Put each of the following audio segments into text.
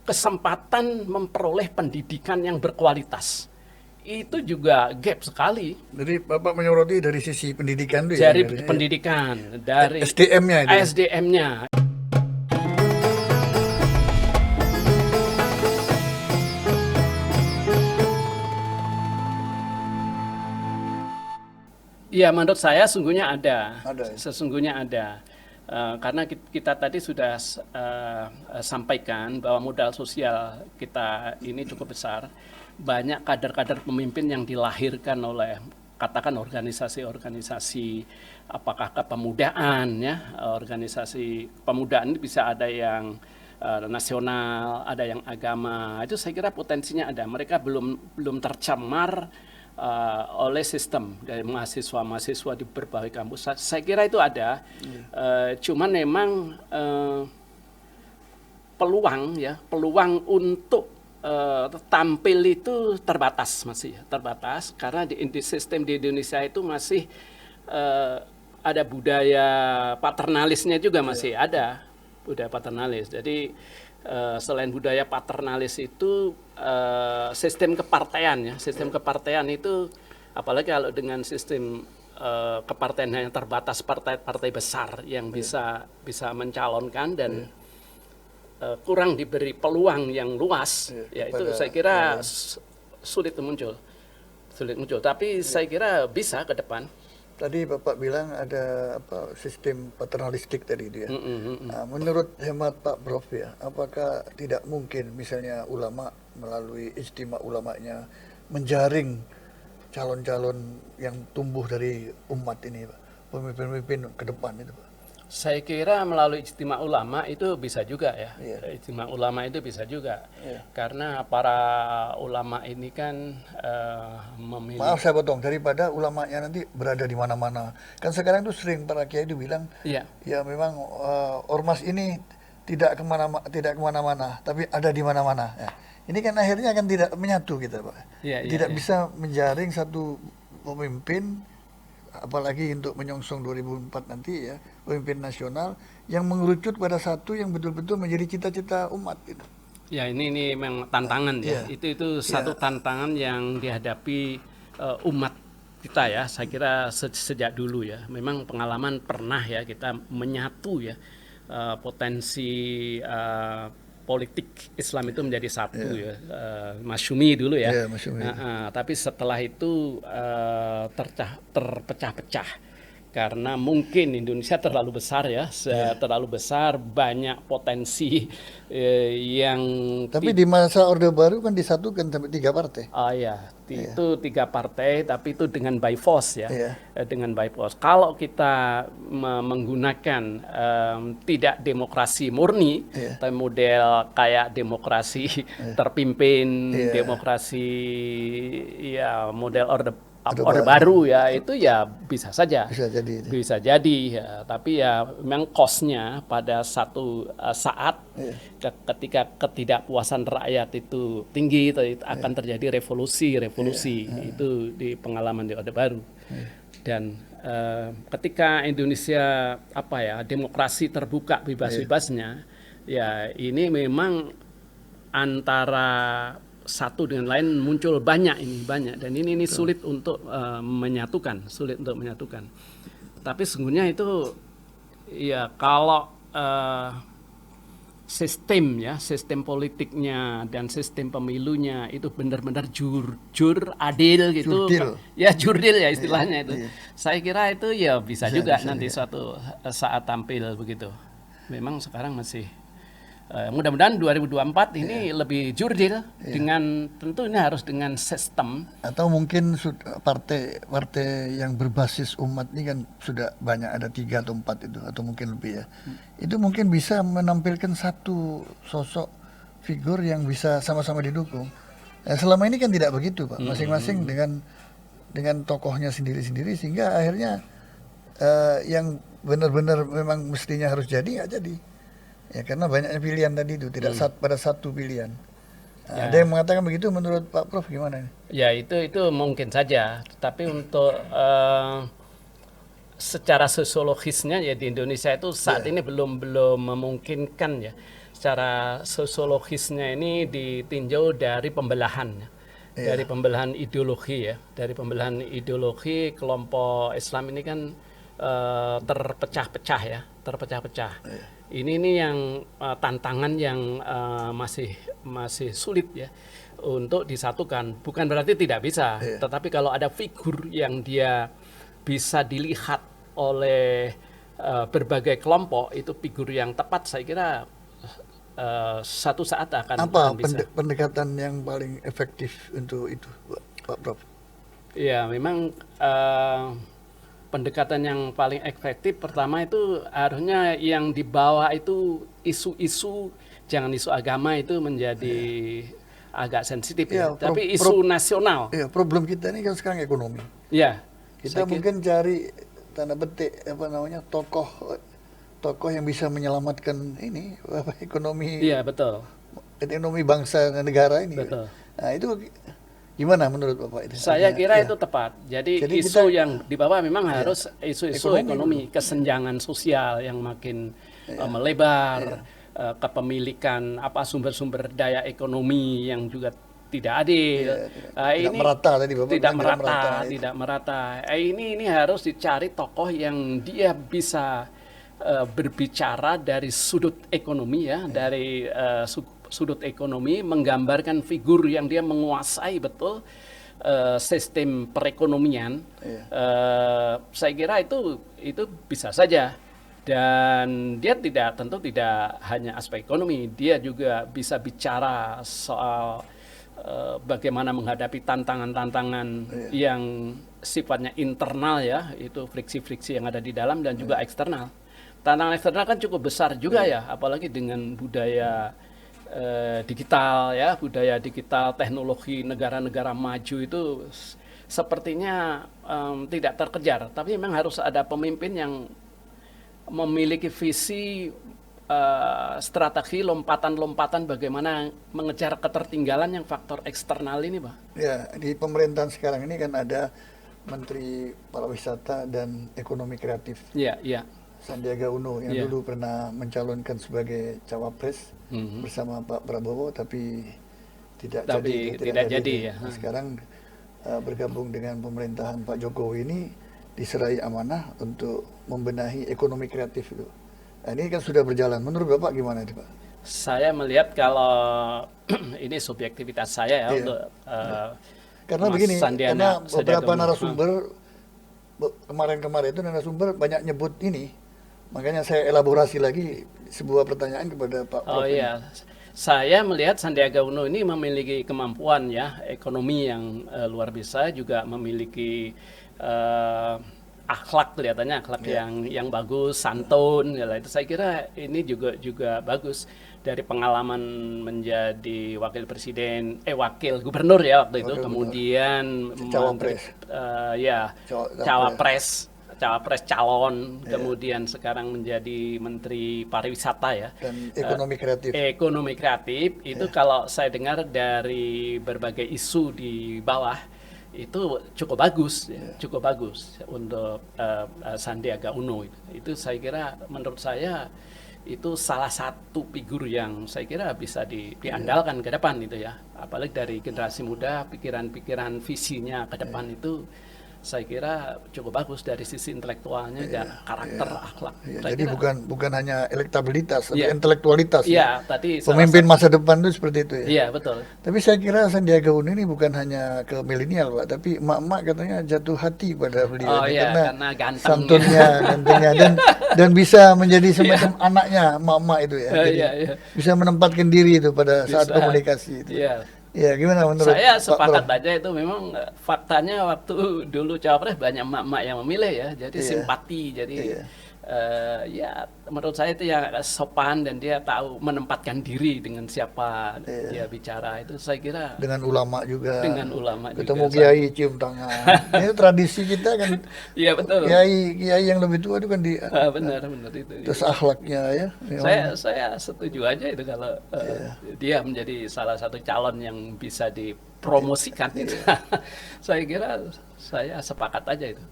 kesempatan memperoleh pendidikan yang berkualitas. Itu juga gap sekali. Jadi Bapak menyoroti dari sisi pendidikan itu ya? Dari pendidikan, dari SDM-nya itu. SDM-nya. Ya, menurut saya sesungguhnya ada. Sesungguhnya ada. Karena kita tadi sudah sampaikan bahwa modal sosial kita ini cukup besar. Banyak kader-kader pemimpin yang dilahirkan oleh katakan organisasi-organisasi apakah kepemudaan ya, organisasi kepemudaan ini bisa ada yang nasional, ada yang agama. Itu saya kira potensinya ada. Mereka belum tercemar oleh sistem dari mahasiswa-mahasiswa di berbagai kampus. Saya kira itu ada. Cuman memang peluang untuk tampil itu terbatas karena di sistem di Indonesia itu masih ada budaya paternalisnya juga masih ada budaya paternalis. Jadi selain budaya paternalis itu sistem kepartean itu apalagi kalau dengan sistem kepartean yang terbatas partai-partai besar yang bisa mencalonkan dan kurang diberi peluang yang luas, ya itu saya kira sulit muncul. Tapi saya kira bisa ke depan. Tadi Bapak bilang ada sistem paternalistik tadi itu ya. Nah, menurut hemat Pak Prof ya, apakah tidak mungkin misalnya ulama melalui ijtima ulamanya menjaring calon-calon yang tumbuh dari umat ini, Pak, pemimpin-pemimpin ke depan itu, Pak? Saya kira melalui ijtima ulama itu bisa juga ya. Ijtima ulama itu bisa juga. Karena para ulama ini kan memilih. Maaf saya potong, daripada ulamanya nanti berada di mana-mana. Kan sekarang tuh sering para kiai itu bilang, ya memang ormas ini tidak kemana-mana, tapi ada di mana-mana. Ya. Ini kan akhirnya akan tidak menyatu kita, Pak. Tidak bisa menjaring satu pemimpin, apalagi untuk menyongsong 2004 nanti ya, pemimpin nasional yang mengerucut pada satu yang betul-betul menjadi cita-cita umat itu. Ya ini memang tantangan ya. Itu satu tantangan yang dihadapi umat kita ya. Saya kira sejak dulu ya. Memang pengalaman pernah ya kita menyatu ya potensi politik Islam itu menjadi satu ya. Masyumi dulu ya. Tapi setelah itu terpecah-pecah. Karena mungkin Indonesia terlalu besar ya, terlalu besar, banyak potensi yang. Tapi di masa Orde Baru kan disatukan sampai 3 partai. Itu 3 partai, tapi itu dengan by force ya, dengan by force. Kalau kita menggunakan tidak demokrasi murni, tapi model kayak demokrasi terpimpin, demokrasi ya model Orde Baru ya, itu ya bisa saja. Bisa jadi ya, tapi ya memang cost-nya pada satu saat ketika ketidakpuasan rakyat itu tinggi, akan terjadi revolusi itu di pengalaman di Orde Baru. Dan ketika Indonesia demokrasi terbuka bebas-bebasnya, ya ini memang antara satu dengan lain muncul banyak dan ini sulit untuk menyatukan. Tapi sesungguhnya itu ya kalau sistem politiknya dan sistem pemilunya itu benar-benar jur adil gitu. Jurdil ya istilahnya itu. Saya kira itu ya bisa juga nanti suatu saat tampil begitu. Memang sekarang masih mudah-mudahan 2024 ini lebih jurdil dengan tentu ini harus dengan sistem. Atau mungkin partai yang berbasis umat ini kan sudah banyak, ada 3 atau 4 itu, atau mungkin lebih ya. Itu mungkin bisa menampilkan satu sosok figur yang bisa sama-sama didukung. Selama ini kan tidak begitu, Pak. Masing-masing dengan tokohnya sendiri-sendiri, sehingga akhirnya yang benar-benar memang mestinya harus jadi nggak jadi. Ya karena banyaknya pilihan tadi itu, tidak pada satu pilihan. Ada yang mengatakan begitu, menurut Pak Prof gimana? Ya itu mungkin saja, tapi untuk secara sosiologisnya ya di Indonesia itu saat ini belum memungkinkan ya. secara sosiologisnya ini ditinjau dari pembelahan, dari pembelahan ideologi ya, dari pembelahan ideologi kelompok Islam ini kan terpecah-pecah ya, terpecah-pecah. Ini yang tantangan yang masih sulit ya untuk disatukan. Bukan berarti tidak bisa, tetapi kalau ada figur yang dia bisa dilihat oleh berbagai kelompok, itu figur yang tepat, saya kira satu saat akan bisa. Pendekatan yang paling efektif untuk itu, Pak Prof? Ya, memang pendekatan yang paling efektif pertama itu harusnya yang dibawa itu isu-isu, jangan isu agama itu menjadi agak sensitif ya, tapi isu nasional. Ya, problem kita ini kan sekarang ekonomi. Ya, kita mungkin cari tanda petik tokoh yang bisa menyelamatkan ini ekonomi. Iya, betul. Ekonomi bangsa dan negara ini. Betul. Nah, itu gimana menurut Bapak itu? Saya kira itu tepat. Jadi isu yang dibawa memang harus isu-isu ekonomi, kesenjangan sosial yang makin melebar, kepemilikan sumber-sumber daya ekonomi yang juga tidak adil. Tidak merata tadi Bapak. Tidak merata. Ini harus dicari tokoh yang dia bisa berbicara dari sudut ekonomi ya, dari sudut ekonomi, menggambarkan figur yang dia menguasai betul sistem perekonomian. Saya kira itu bisa saja, dan dia tentu tidak hanya aspek ekonomi, dia juga bisa bicara soal bagaimana menghadapi tantangan-tantangan yang sifatnya internal ya, itu friksi-friksi yang ada di dalam, dan juga eksternal. Tantangan eksternal kan cukup besar juga ya, apalagi dengan budaya digital ya, budaya digital, teknologi negara-negara maju itu sepertinya tidak terkejar. Tapi memang harus ada pemimpin yang memiliki visi, strategi, lompatan-lompatan bagaimana mengejar ketertinggalan yang faktor eksternal ini, Pak. Ya, di pemerintahan sekarang ini kan ada Menteri Pariwisata dan Ekonomi Kreatif. Iya, iya. Sandiaga Uno yang dulu pernah mencalonkan sebagai cawapres bersama Pak Prabowo, tapi tidak jadi ya. Nah, sekarang bergabung dengan pemerintahan Pak Jokowi ini, diserai amanah untuk membenahi ekonomi kreatif itu. Nah, ini kan sudah berjalan. Menurut Bapak gimana itu, Pak? Saya melihat kalau ini subjektivitas saya ya, untuk karena begini, karena beberapa narasumber kemarin itu narasumber banyak nyebut ini. Makanya saya elaborasi lagi sebuah pertanyaan kepada Pak Prof. Oh iya, saya melihat Sandiaga Uno ini memiliki kemampuan ya, ekonomi yang luar biasa, juga memiliki akhlak, kelihatannya akhlak yang bagus, santun, ya, itu saya kira ini juga bagus. Dari pengalaman menjadi wakil gubernur ya waktu itu, kemudian cawapres calon, kemudian sekarang menjadi Menteri Pariwisata ya. Dan ekonomi kreatif. Ekonomi kreatif itu kalau saya dengar dari berbagai isu di bawah itu cukup bagus, cukup bagus untuk Sandiaga Uno. Itu saya kira, menurut saya itu salah satu figur yang saya kira bisa diandalkan ke depan itu ya. Apalagi dari generasi muda, pikiran-pikiran visinya ke depan itu saya kira cukup bagus dari sisi intelektualnya dan karakter, akhlak. Jadi bukan hanya elektabilitas, tapi intelektualitas. Iya, tadi pemimpin masa depan itu seperti itu ya. Iya, betul. Tapi saya kira Sandiaga Uno ini bukan hanya ke milenial, Pak, tapi emak-emak katanya jatuh hati pada beliau karena gantengnya. Santunnya, dan bisa menjadi semacam anaknya emak-emak itu ya. Jadi bisa menempatkan diri itu pada saat komunikasi itu. Iya. Ya, gimana menurut saya sepakat aja, itu memang faktanya waktu dulu cawapres banyak emak-emak yang memilih ya, jadi simpati, jadi ya menurut saya itu ya sopan, dan dia tahu menempatkan diri dengan siapa dia bicara, itu saya kira dengan ulama juga. Ketemu juga, kiai cium tangan. Ini tradisi kita kan. Iya, betul. Kiai yang lebih tua itu kan benar itu. Terus akhlaknya ya. Saya setuju aja itu kalau dia menjadi salah satu calon yang bisa dipromosikan itu. Saya kira saya sepakat aja itu.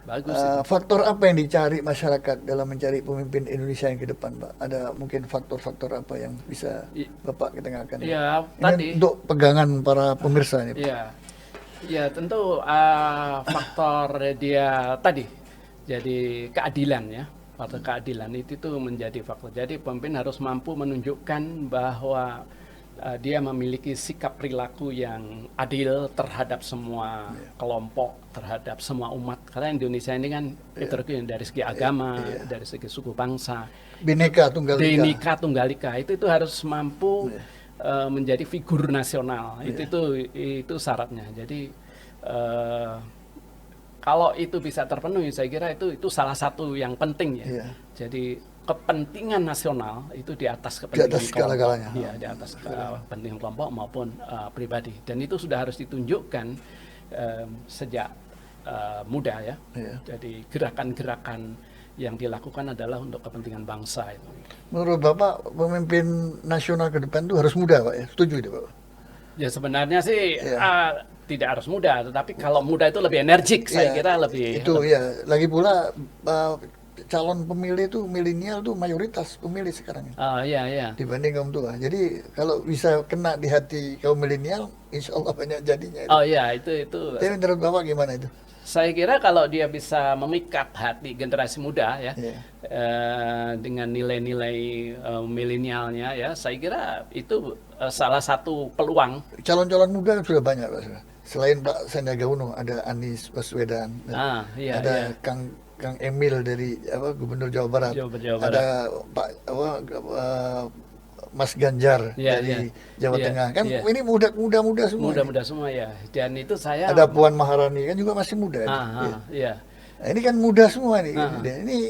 Bagus faktor apa yang dicari masyarakat dalam mencari pemimpin Indonesia yang ke depan, Pak? Ada mungkin faktor-faktor apa yang bisa Bapak ketengahkan? Ya, Ini tadi. untuk pegangan para pemirsa ini, Pak. Ya, ya tentu faktor dia tadi. Jadi keadilan ya. Faktor keadilan itu tuh menjadi faktor. Jadi pemimpin harus mampu menunjukkan bahwa dia memiliki sikap perilaku yang adil terhadap semua kelompok, terhadap semua umat. Karena Indonesia ini kan heterogen dari segi agama, dari segi suku bangsa. Bhinneka Tunggal Ika. Bhinneka Tunggal Ika itu harus mampu menjadi figur nasional. Itu syaratnya. Jadi kalau itu bisa terpenuhi, saya kira itu salah satu yang penting ya. Jadi kepentingan nasional itu di atas kepentingan kelompok, di atas kepentingan kelompok maupun pribadi, dan itu sudah harus ditunjukkan sejak muda ya. Jadi gerakan-gerakan yang dilakukan adalah untuk kepentingan bangsa itu. Menurut Bapak pemimpin nasional ke depan itu harus muda, Pak ya? Setuju itu, Pak? Ya sebenarnya sih tidak harus muda, tetapi kalau muda itu lebih energik, saya kira lebih. Itu ya. Lagi pula calon pemilih itu milenial tuh mayoritas pemilih sekarang. Iya. Dibanding kaum tua. Jadi kalau bisa kena di hati kaum milenial, insya Allah banyak jadinya. Itu. Tapi menurut Bapak gimana itu? Saya kira kalau dia bisa memikat hati generasi muda ya, dengan nilai-nilai milenialnya ya, saya kira itu salah satu peluang. Calon-calon muda sudah banyak, Pak. Selain Pak Sandiaga Uno, ada Anies Baswedan, ada Kang Emil dari Gubernur Jawa Barat, ada Pak Mas Ganjar dari Jawa Tengah, kan ini muda semua. Muda semua ya. Dan itu saya. Ada Puan Maharani kan juga masih muda. Nah, ini kan muda semua nih.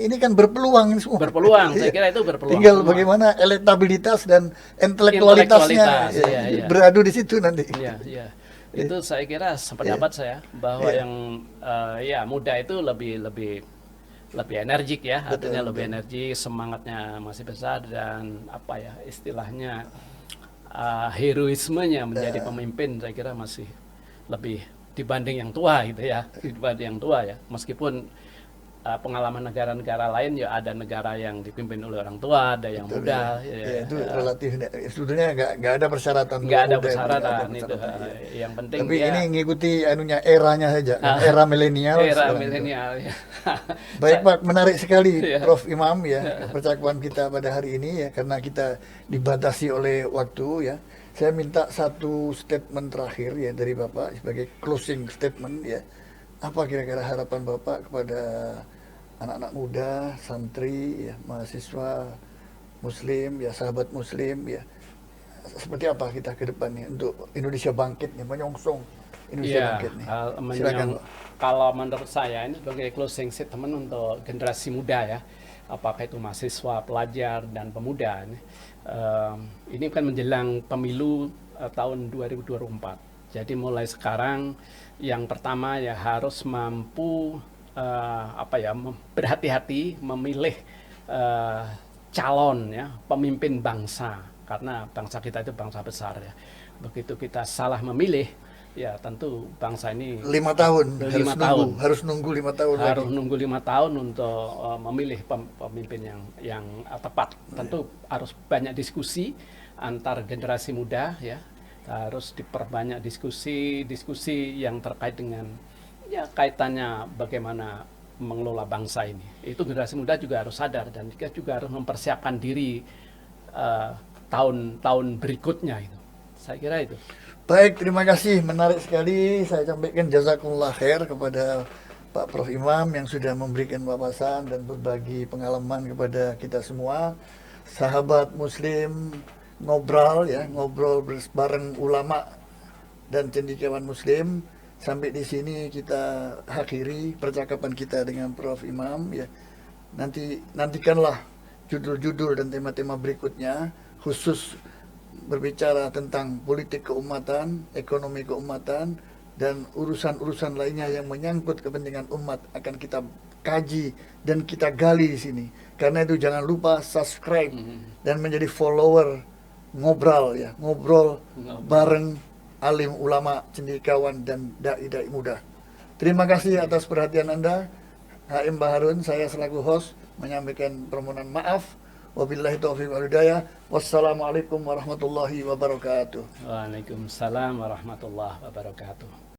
Ini kan berpeluang semua. Berpeluang, saya kira itu berpeluang. Tinggal semua. Bagaimana elektabilitas dan intelektualitasnya beradu di situ nanti. Itu saya kira sependapat saya bahwa yang muda itu lebih energik ya, artinya lebih energik, semangatnya masih besar, dan istilahnya heroismenya menjadi pemimpin saya kira masih lebih dibanding yang tua gitu ya, meskipun pengalaman negara-negara lain ya, ada negara yang dipimpin oleh orang tua, ada yang muda. Itu relatif. Sebetulnya nggak ada persyaratan. Nggak ada persyaratan itu. Yang penting. Tapi ini ngikuti eranya saja, era milenial. Era milenial. Baik Pak, menarik sekali Prof. Imam ya percakapan kita pada hari ini ya, karena kita dibatasi oleh waktu ya. Saya minta satu statement terakhir ya dari Bapak sebagai closing statement ya. Apa kira-kira harapan Bapak kepada anak-anak muda, santri, ya, mahasiswa Muslim, ya sahabat Muslim, ya seperti apa kita ke depannya untuk Indonesia bangkit, ya, menyongsong Indonesia bangkit nih. Silakan. Kalau menurut saya ini sebagai closing statement untuk generasi muda ya, apakah itu mahasiswa, pelajar dan pemuda ini kan menjelang pemilu tahun 2024. Jadi mulai sekarang yang pertama ya harus mampu berhati-hati memilih calon ya pemimpin bangsa, karena bangsa kita itu bangsa besar ya. Begitu kita salah memilih ya tentu bangsa ini 5 tahun harus nunggu 5 tahun harus nunggu 5 tahun untuk memilih pemimpin yang tepat. Tentu harus banyak diskusi antar generasi muda ya. Harus diperbanyak diskusi yang terkait dengan ya kaitannya bagaimana mengelola bangsa ini. Itu generasi muda juga harus sadar, dan kita juga harus mempersiapkan diri tahun-tahun berikutnya itu. Saya kira itu. Baik, terima kasih, menarik sekali. Saya sampaikan jazakumullah khair kepada Pak Prof. Imam yang sudah memberikan wawasan dan berbagi pengalaman kepada kita semua. Sahabat Muslim ngobrol bareng ulama dan cendekiawan Muslim. Sampai di sini kita akhiri percakapan kita dengan Prof. Imam ya. Nantikanlah judul-judul dan tema-tema berikutnya, khusus berbicara tentang politik keumatan, ekonomi keumatan, dan urusan-urusan lainnya yang menyangkut kepentingan umat akan kita kaji dan kita gali di sini. Karena itu jangan lupa subscribe dan menjadi follower ngobrol bareng alim ulama, cendekiawan dan dai-dai muda. Terima kasih atas perhatian Anda. Haim Baharun, saya selaku host menyampaikan permohonan maaf. Wabillahi taufiq wal hidayah. Wassalamualaikum warahmatullahi wabarakatuh. Waalaikumsalam warahmatullahi wabarakatuh.